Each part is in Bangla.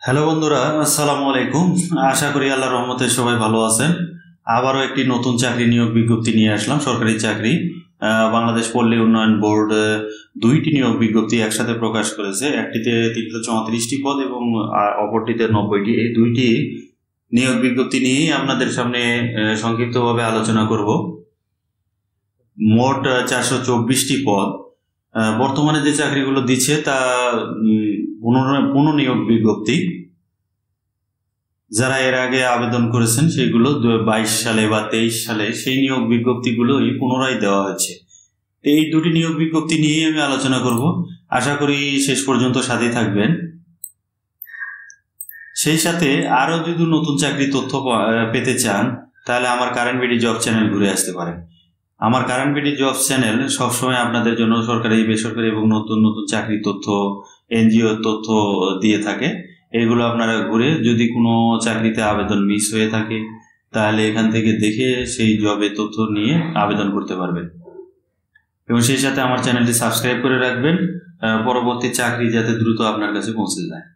হ্যালো বন্ধুরা, আসসালামু আলাইকুম। আশা করি আল্লাহর রহমতে সবাই ভালো আছেন। আবারও একটি নতুন চাকরি নিয়োগ বিজ্ঞপ্তি নিয়ে আসলাম, সরকারি চাকরি। বাংলাদেশ পল্লী উন্নয়ন বোর্ড দুইটি নিয়োগ বিজ্ঞপ্তি একসাথে প্রকাশ করেছে। একটিতে 334টি পদ এবং অপরটিতে 90টি। এই দুইটি নিয়োগ বিজ্ঞপ্তি নিয়েই আপনাদের সামনে সংক্ষিপ্তভাবে আলোচনা করব। মোট 424টি পদ। বর্তমানে যে চাকরিগুলো দিচ্ছে তা পুনঃনিয়োগ বিজ্ঞপ্তি। যারা এর আগে আবেদন করেছেন সেগুলো 22 সালে বা 23 সালে সেই নিয়োগ বিজ্ঞপ্তিগুলোই পুনরায় দেওয়া হয়েছে। এই দুটি নিয়োগ বিজ্ঞপ্তি নিয়েই আমি আলোচনা করব। আশা করি শেষ পর্যন্ত সাথেই থাকবেন। সেই সাথে আরও যদি নতুন চাকরি তথ্য পেতে চান তাহলে আমার কারেন্ট বিডি জব চ্যানেল ঘুরে আসতে পারেন। আমার কারেন্ট বিডি জব চ্যানেল সবসময় আপনাদের জন্য সরকারি, বেসরকারি এবং নতুন নতুন চাকরি তথ্য, এনজিও তথ্য দিয়ে থাকে। এগুলো আপনারা ঘুরে যদি কোনো চাকরিতে আবেদন মিস হয়ে থাকে তাহলে এখান থেকে দেখে সেই জবে তথ্য নিয়ে আবেদন করতে পারবেন। এবং সেই সাথে আমার চ্যানেলটি সাবস্ক্রাইব করে রাখবেন, পরবর্তী চাকরি যাতে দ্রুত আপনার কাছে পৌঁছে যায়।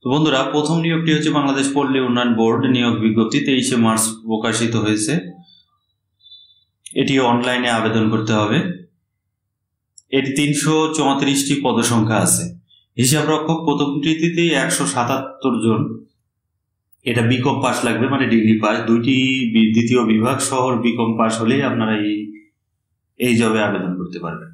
তো বন্ধুরা, প্রথম নিয়োগটি হচ্ছে বাংলাদেশ পল্লী উন্নয়ন বোর্ড নিয়োগ বিজ্ঞপ্তি 23শে মার্চ প্রকাশিত হয়েছে। এটি অনলাইনে আবেদন করতে হবে। এটি 334টি পদসংখ্যা আছে। হিসাবরক্ষক প্রথমটিতে 177 জন। এটা বিকম পাস লাগবে, মানে ডিগ্রি পাস। দুইটি দ্বিতীয় বিভাগ সহ বিকম পাস হলেই আপনারা এই জবে আবেদন করতে পারবেন।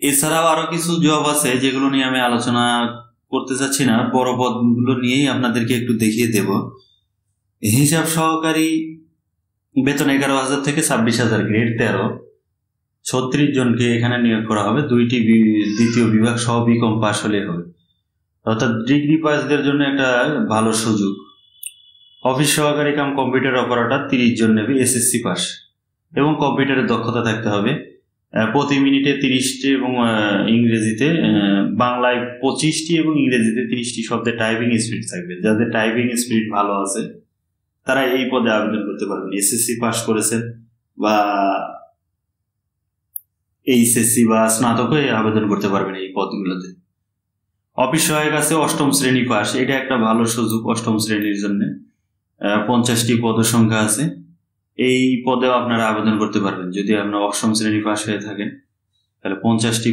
এছাড়াও আরো কিছু জব আছে যেগুলো নিয়ে আমি আলোচনা করতে চাচ্ছি না, বড় পদগুলো নিয়েই আপনাদেরকে একটু দেখিয়ে দেব। হিসাব সহকারী, বেতন 11,000 থেকে 26,000, গ্রেড 13। 36 জনকে এখানে নিয়োগ করা হবে। দুইটি দ্বিতীয় বিভাগ সহ বিকম পাস হলে হবে, অর্থাৎ ডিগ্রি পাসদের জন্য একটা ভালো সুযোগ। অফিস সহকারী কাম কম্পিউটার অপারেটর 30 জন নেবে, এসএসসি পাস এবং কম্পিউটারের দক্ষতা থাকতে হবে। প্রতি মিনিটে 30টি এবং ইংরেজিতে, বাংলায় 25টি এবং ইংরেজিতে 30টি শব্দে টাইপিং স্পিড থাকবে। যাদের টাইপিং স্পিড ভালো আছে তারা এই পদে আবেদন করতে পারবেন। এসএসসি পাস করেছেন বা এইচএসসি বা স্নাতকে আবেদন করতে পারবেন এই পদগুলোতে। অফিস সহায়ক আছে 8ম শ্রেণী পাস, এটা একটা ভালো সুযোগ 8ম শ্রেণীর জন্য। 50টি পদের সংখ্যা আছে। এই পদেও আপনারা আবেদন করতে পারবেন যদি আপনার 8ম শ্রেণী পাস হয়ে থাকেন। তাহলে 50টি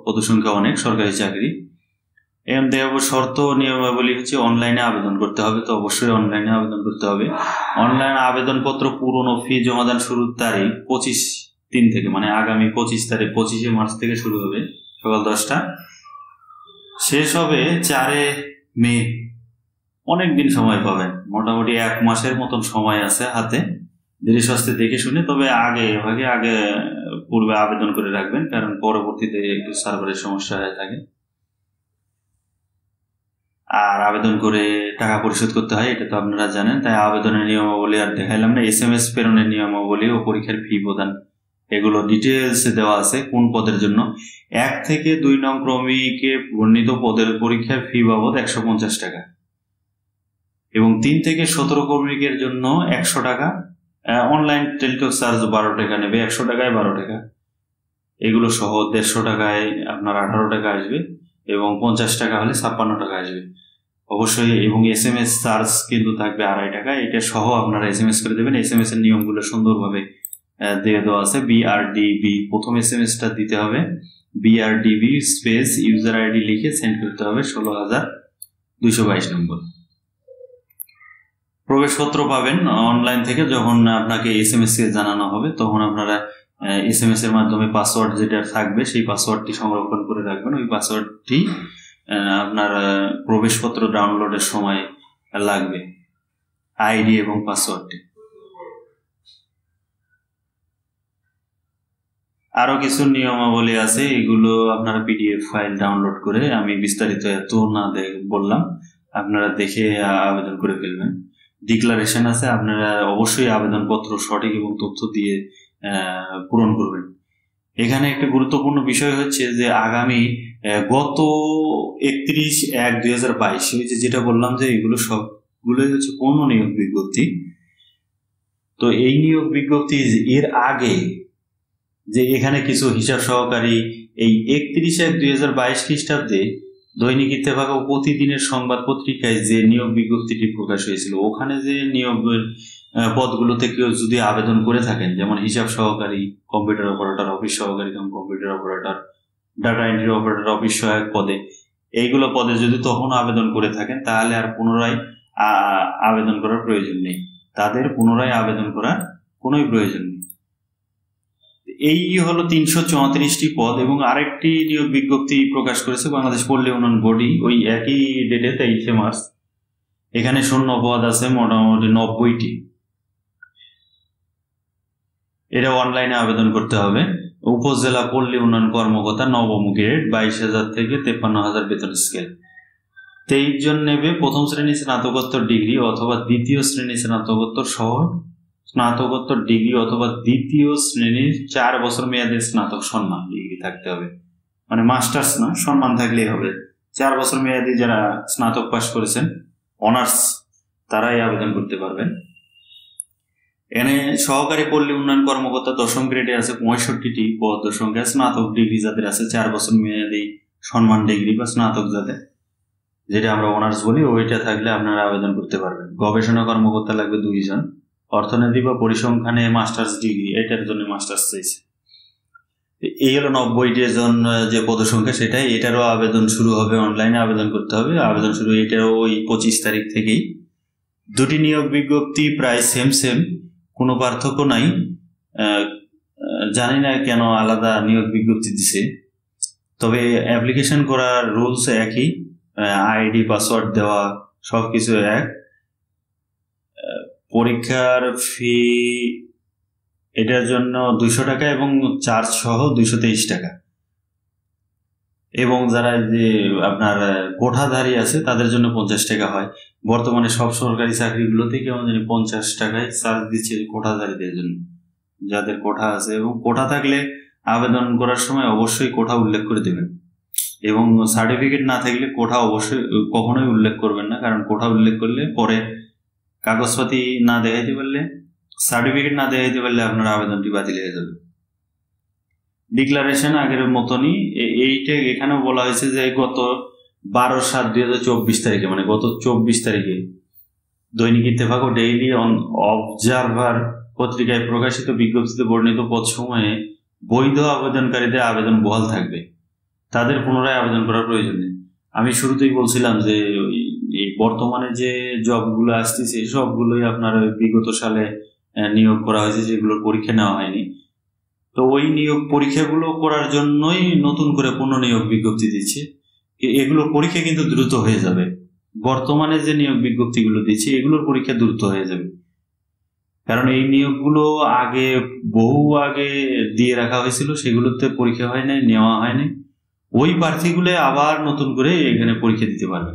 পদসংখ্যা অনেক, সরকারি চাকরি। এম দেব শর্ত নিয়মাবলী হচ্ছে অনলাইনে আবেদন করতে হবে, তো অবশ্যই অনলাইনে আবেদন করতে হবে। অনলাইন আবেদনপত্র পূরণ ও ফি জমাদান শুরুর তারিখ 25/3 থেকে, মানে আগামী 25শে মার্চ থেকে শুরু হবে সকাল 10টা, শেষ হবে 4 মে। অনেক দিন সময় পাবেন, মোটামুটি 1 মাসের মতন সময় আছে হাতে। ধীরে সুস্থে দেখে শুনে, তবে আগে পূর্বে আবেদন করে রাখবেন, কারণ পরবর্তীতে একটু সার্ভারের সমস্যা হয়ে থাকে। আর আবেদন করে টাকা পরিশোধ করতে হয়, এটা তো আপনারা জানেন। তাই আবেদনের নিয়মাবলী আর দেখাইলাম না। SMS প্রেরণের নিয়মাবলী ও পরীক্ষার ফি প্রদান, এগুলো ডিটেলসে দেওয়া আছে। কোন পদের জন্য? 1 থেকে 2 নং ক্রমিকে বর্ণিত পদের পরীক্ষার ফি বাবদ 150 টাকা এবং 3 থেকে 17 ক্রমিকের জন্য 100 টাকা। অনলাইন টেলিটক চার্জ 12 টাকা নেবে, 100 টাকায় 12 টাকা। এগুলো সহ 150 টাকায় আপনার 18 টাকা আসবে এবং 50 টাকা হলে 56 টাকা আসবে অবশ্যই। এবং SMS চার্জ কিন্তু থাকবে 2.5 টাকা। এটা সহ আপনারা SMS করে দেবেন। SMS এর নিয়মগুলো সুন্দরভাবে দিয়ে দেওয়া আছে। BRDB প্রথম SMS-টা দিতে হবে। BRDB স্পেস ইউজার আইডি লিখে সেন্ড করতে হবে 16,222 নম্বর। প্রবেশপত্র পাবেন অনলাইন থেকে। যখন আপনাকে SMS এ জানানো হবে তখন আপনারা SMS এর মাধ্যমে পাসওয়ার্ড যেটা থাকবে সেই পাসওয়ার্ডটি সংরক্ষণ করে রাখবেন। ওই পাসওয়ার্ডটি আপনার প্রবেশপত্র ডাউনলোডের সময় লাগবে, আইডি এবং পাসওয়ার্ডটি। আরো কিছু নিয়মাবলী আছে, এগুলো আপনারা PDF ফাইল ডাউনলোড করে, আমি বিস্তারিত এত না বললাম, আপনারা দেখে আবেদন করে ফেলবেন। ডিক্লারেশন আছে, আপনারা অবশ্যই আবেদনপত্র সঠিক এবং তথ্য দিয়ে পূরণ করবেন। এখানে একটা গুরুত্বপূর্ণ বিষয় হচ্ছে যে আগামী গত 31/1/2022, যেটা বললাম যে এগুলো সবগুলোই হচ্ছে পুনঃনিয়োগ বিজ্ঞপ্তি। তো এই নিয়োগ বিজ্ঞপ্তি এর আগে যে এখানে কিছু হিসাব সহকারী এই 31/1/2022 খ্রিস্টাব্দে দৈনিক ইত্তেফাক ও প্রতিদিনের সংবাদ পত্রিকায় যে নিয়োগ বিজ্ঞপ্তিটি প্রকাশ হয়েছিল, ওখানে যে নিয়োগের পদগুলোতে কেউ যদি আবেদন করে থাকেন, যেমন হিসাব সহকারী, কম্পিউটার অপারেটর, অফিস সহকারী এবং computer operator, data entry operator, office সহায়ক পদে, এইগুলো পদে যদি তখন আবেদন করে থাকেন তাহলে আর পুনরায় আবেদন করার প্রয়োজন নেই। তাদের পুনরায় আবেদন করার কোনো প্রয়োজন নেই। এই হলো 334টি পদ। এবং আরেকটি নিয়োগ বিজ্ঞপ্তি প্রকাশ করেছে বাংলাদেশ পল্লী উন্নয়ন বোর্ডই ওই একই ডেটে 23শে মার্চ। এখানে শূন্য পদ আছে মোটামুটি 90টি। এটা অনলাইনে আবেদন করতে হবে। উপজেলা পল্লী উন্নয়ন কর্মকর্তা নবম গ্রেড 22,000 থেকে 53,000 বেতন স্কেল। 23 জন নেবে প্রথম শ্রেণী স্নাতকোত্তর ডিগ্রি অথবা দ্বিতীয় শ্রেণী স্নাতকোত্তর সহ স্নাতকোত্তর ডিগ্রি অথবা দ্বিতীয় শ্রেণীর 4 বছর মেয়াদের স্নাতক সম্মান ডিগ্রি থাকতে হবে। মানে মাস্টার্স না, সম্মান থাকলেই হবে। 4 বছর মেয়াদি যারা স্নাতক পাশ করেছেন অনার্স, তারাই আবেদন করতে পারবেন। এখানে সহকারী পল্লী উন্নয়ন কর্মকর্তা 10ম গ্রেডে আছে 65টি পদ সংখ্যা। স্নাতক ডিগ্রি যাদের আছে 4 বছর মেয়াদি সম্মান ডিগ্রি বা স্নাতক যাদের, যেটা আমরা অনার্স বলি, ওইটা থাকলে আপনারা আবেদন করতে পারবেন। গবেষণা কর্মকর্তা লাগবে 2 জন। অর্থনীতি বা পরিসংখ্যানে মাস্টার্স ডিগ্রি, এটার জন্য মাস্টার্স চাইছে। এই হলো 90 জন যে পদসংখ্যা, সেটাই। এটারও আবেদন শুরু হবে, অনলাইনে আবেদন করতে হবে। আবেদন শুরু এটারও ওই 25 তারিখ থেকেই। দুটি নিয়োগ বিজ্ঞপ্তি প্রায় সেম, কোনো পার্থক্য নাই। জানি না কেন আলাদা নিয়োগ বিজ্ঞপ্তি দিছে, তবে অ্যাপ্লিকেশন করার রুলস একই, আইডি পাসওয়ার্ড দেওয়া সবকিছু এক। পরীক্ষার ফি এটার জন্য 200 টাকা এবং চার্জ সহ 223 টাকা। এবং যারা যে আপনার কোঠাধারী আছে তাদের জন্য 50 টাকা হয়। বর্তমানে সব সরকারি চাকরিগুলোতে কেমন জানি 50 টাকায় চার্জ দিচ্ছে কোঠাধারীদের জন্য, যাদের কোঠা আছে। এবং কোঠা থাকলে আবেদন করার সময় অবশ্যই কোঠা উল্লেখ করে দেবেন। এবং সার্টিফিকেট না থাকলে কোঠা অবশ্যই কখনোই উল্লেখ করবেন না, কারণ কোঠা উল্লেখ করলে পরে কাগজপাতি না দেখাইতে পারলে, সার্টিফিকেট না দেখাইতে পারলে আপনার আবেদনটি বাতিল হয়ে যাবে। ডিক্লারেশন আগের মতনই। এইটা এখানেও বলা হয়েছে যে গত 12/7/2024 তারিখে, মানে গত 24 তারিখে দৈনিক ইত্তেফাক ও ডেইলি অবজারভার পত্রিকায় প্রকাশিত বিজ্ঞপ্তিতে বর্ণিত পদসমূহে বৈধ আবেদনকারীদের আবেদন বহাল থাকবে। তাদের পুনরায় আবেদন করার প্রয়োজন নেই। আমি শুরুতেই বলছিলাম যে এই বর্তমানে যে জবগুলো আসতেছে সবগুলোই আপনার বিগত সালে নিয়োগ করা হয়েছে, যেগুলোর পরীক্ষা নেওয়া হয়নি। তো ওই নিয়োগ পরীক্ষাগুলো করার জন্যই নতুন করে পুনর্নিয়োগ বিজ্ঞপ্তি দিচ্ছে। এগুলোর পরীক্ষা কিন্তু দ্রুত হয়ে যাবে। বর্তমানে যে নিয়োগ বিজ্ঞপ্তিগুলো দিচ্ছে এগুলোর পরীক্ষা দ্রুত হয়ে যাবে, কারণ এই নিয়োগগুলো বহু আগে দিয়ে রাখা হয়েছিল, সেগুলোতে পরীক্ষা হয় নাই, নেওয়া হয়নি। ওই প্রার্থীগুলো আবার নতুন করে এখানে পরীক্ষা দিতে পারবে।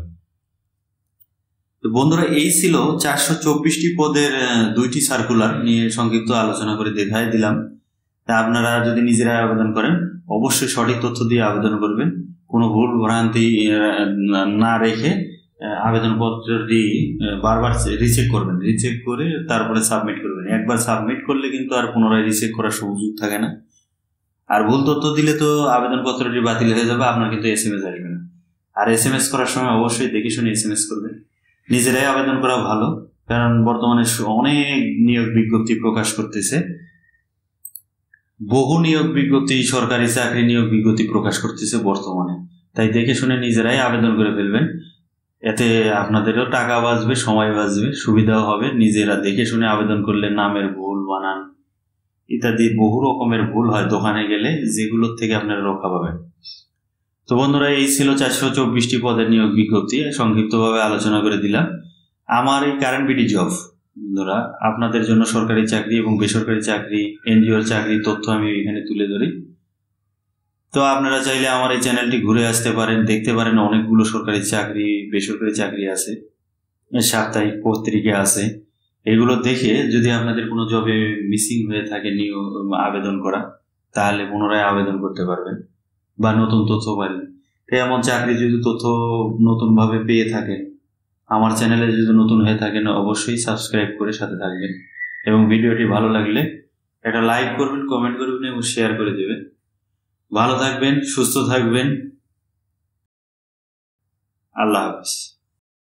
তো বন্ধুরা, এই ছিল 424টি পদের 2টি সার্কুলার নিয়ে সংক্ষিপ্ত আলোচনা করে দেখাই দিলাম। তা আপনারা যদি নিজেরা আবেদন করেন অবশ্যই সঠিক তথ্য দিয়ে আবেদন করবেন, কোনো ভুল ভ্রান্তি না রেখে আবেদনপত্রটি বারবার রিচেক করবেন। রিচেক করে তারপরে সাবমিট করবেন। একবার সাবমিট করলে কিন্তু আর পুনরায় রিচেক করার সুযোগ থাকে না। আর ভুল তথ্য দিলে তো আবেদনপত্রটি বাতিল হয়ে যাবে, আপনার কিন্তু SMS আসবে না। আর SMS করার সময় অবশ্যই দেখে শুনে SMS করবেন। নিজেরাই আবেদন করা ভালো, কারণ বর্তমানে অনেক নিয়োগ বিজ্ঞপ্তি প্রকাশ করতেছে। বহু নিয়োগ বিজ্ঞপ্তি, সরকারি চাকরি নিয়োগ বিজ্ঞপ্তি প্রকাশ করতেছে বর্তমানে। তাই দেখে শুনে নিজেরাই আবেদন করে ফেলবেন। এতে আপনাদেরও টাকা বাঁচবে, সময় বাঁচবে, সুবিধাও হবে। নিজেরা দেখে শুনে আবেদন করলে নামের ভুল, বানান ইত্যাদি বহু রকমের ভুল হয় দোকানে গেলে, যেগুলোর থেকে আপনারা রক্ষা পাবেন। তো বন্ধুরা, এই ছিল 424টি পদের নিয়োগ বিজ্ঞপ্তি, সংক্ষিপ্তভাবে আলোচনা করে দিলাম। আমার এই কারেন্ট বিডি জব বন্ধুরা, আপনাদের জন্য সরকারি চাকরি এবং বেসরকারি চাকরি, এনজিওর চাকরির তথ্য আমি এখানে তুলে ধরি। তো আপনারা চাইলে আমার এই চ্যানেলটি ঘুরে আসতে পারেন, দেখতে পারেন। অনেকগুলো সরকারি চাকরি, বেসরকারি চাকরি আছে, সাপ্তাহিক পত্রিকা আছে। এগুলো দেখে যদি আপনাদের কোনো জবে মিসিং হয়ে থাকে আবেদন করা, তাহলে পুনরায় আবেদন করতে পারবেন বা নতুন তথ্য পাবেন। এমন চাকরি যদি তথ্য নতুনভাবে পেয়ে থাকেন, আমার চ্যানেলে যদি নতুন হয়ে থাকেন, অবশ্যই সাবস্ক্রাইব করে সাথে থাকবেন। এবং ভিডিওটি ভালো লাগলে একটা লাইক করবেন, কমেন্ট করবেন এবং শেয়ার করে দেবেন। ভালো থাকবেন, সুস্থ থাকবেন। আল্লাহ হাফেজ।